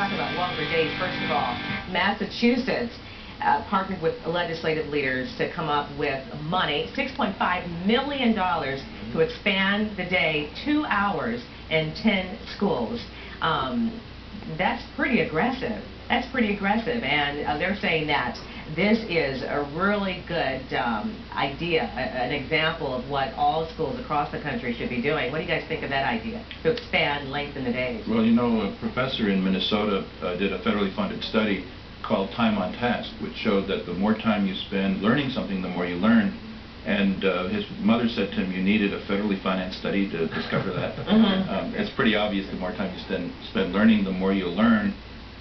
talk about longer days. First of all, Massachusetts partnered with legislative leaders to come up with money, $6.5 million to expand the day 2 hours in 10 schools. That's pretty aggressive. That's pretty aggressive, and they're saying that this is a really good idea, an example of what all schools across the country should be doing. What do you guys think of that idea, to expand, lengthen the days? Well, you know, a professor in Minnesota did a federally funded study called Time on Task, which showed that the more time you spend learning something, the more you learn. And his mother said to him, you needed a federally financed study to discover that. It's pretty obvious the more time you spend learning, the more you'll learn.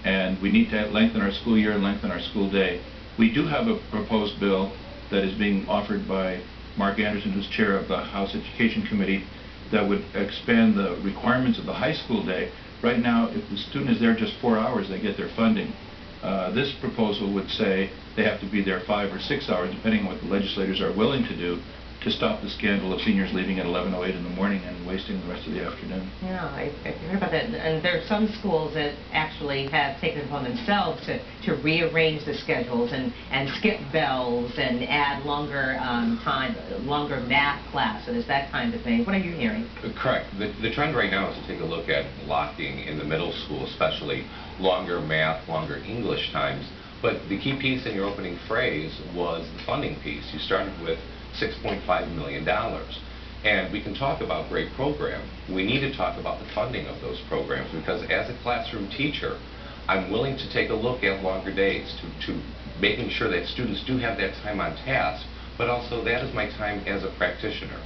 And we need to lengthen our school year and lengthen our school day. We do have a proposed bill that is being offered by Mark Anderson, who's chair of the House Education Committee, that would expand the requirements of the high school day. Right now, if the student is there just 4 hours, they get their funding. This proposal would say they have to be there 5 or 6 hours, depending on what the legislators are willing to do, to stop the scandal of seniors leaving at 11:08 in the morning and wasting the rest of the afternoon. Yeah, I heard about that. And there are some schools that actually have taken it upon themselves to rearrange the schedules and skip bells and add longer longer math classes, that kind of thing. What are you hearing? Correct. The trend right now is to take a look at locking in the middle school, especially longer math, longer English times. But the key piece in your opening phrase was the funding piece. You started with $6.5 million. And we can talk about great programs. We need to talk about the funding of those programs, because as a classroom teacher, I'm willing to take a look at longer days, to making sure that students do have that time on task, but also that is my time as a practitioner.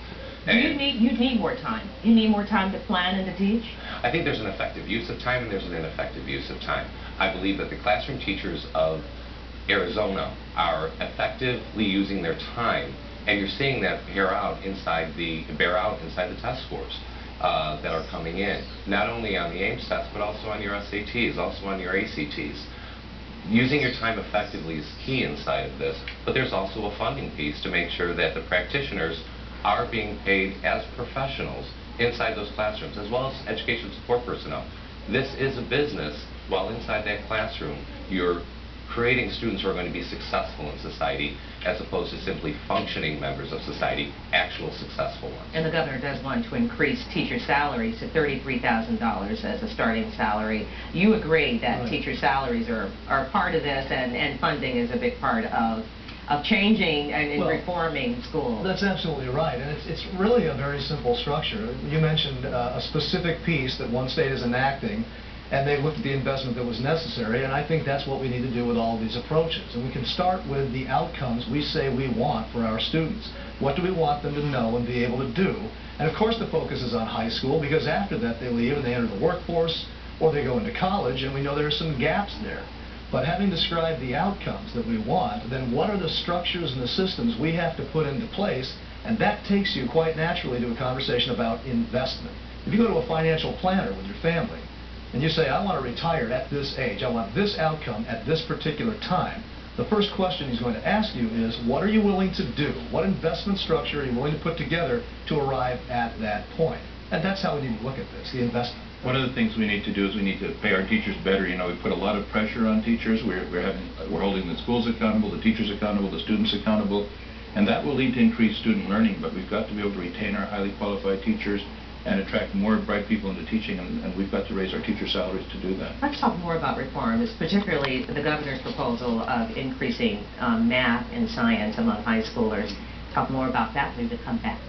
You need more time. You need more time to plan and to teach? I think there's an effective use of time and there's an ineffective use of time. I believe that the classroom teachers of Arizona are effectively using their time, and you're seeing that bear out inside the test scores that are coming in, not only on the Ames test, but also on your SATs, also on your ACTs. Using your time effectively is key inside of this, but there's also a funding piece to make sure that the practitioners are being paid as professionals inside those classrooms, as well as education support personnel. This is a business. While inside that classroom, you're creating students who are going to be successful in society, as opposed to simply functioning members of society, actual successful ones. And the governor does want to increase teacher salaries to $33,000 as a starting salary. You agree that teacher salaries are part of this, and funding is a big part of changing and reforming schools. That's absolutely right, and it's really a very simple structure. You mentioned a specific piece that one state is enacting, and they looked at the investment that was necessary, and I think that's what we need to do with all of these approaches. And we can start with the outcomes we say we want for our students. What do we want them to know and be able to do? And of course the focus is on high school, because after that they leave and they enter the workforce, or they go into college, and we know there are some gaps there. But having described the outcomes that we want, then what are the structures and the systems we have to put into place? And that takes you quite naturally to a conversation about investment. If you go to a financial planner with your family, and you say, I want to retire at this age, I want this outcome at this particular time, the first question he's going to ask you is, what are you willing to do? What investment structure are you willing to put together to arrive at that point? And that's how we need to look at this, the investment. One of the things we need to do is we need to pay our teachers better. You know, we put a lot of pressure on teachers. We're holding the schools accountable, the teachers accountable, the students accountable, and that will lead to increased student learning. But we've got to be able to retain our highly qualified teachers and attract more bright people into teaching, and we've got to raise our teacher salaries to do that. Let's talk more about reform, particularly the governor's proposal of increasing math and science among high schoolers. Talk more about that when we come back.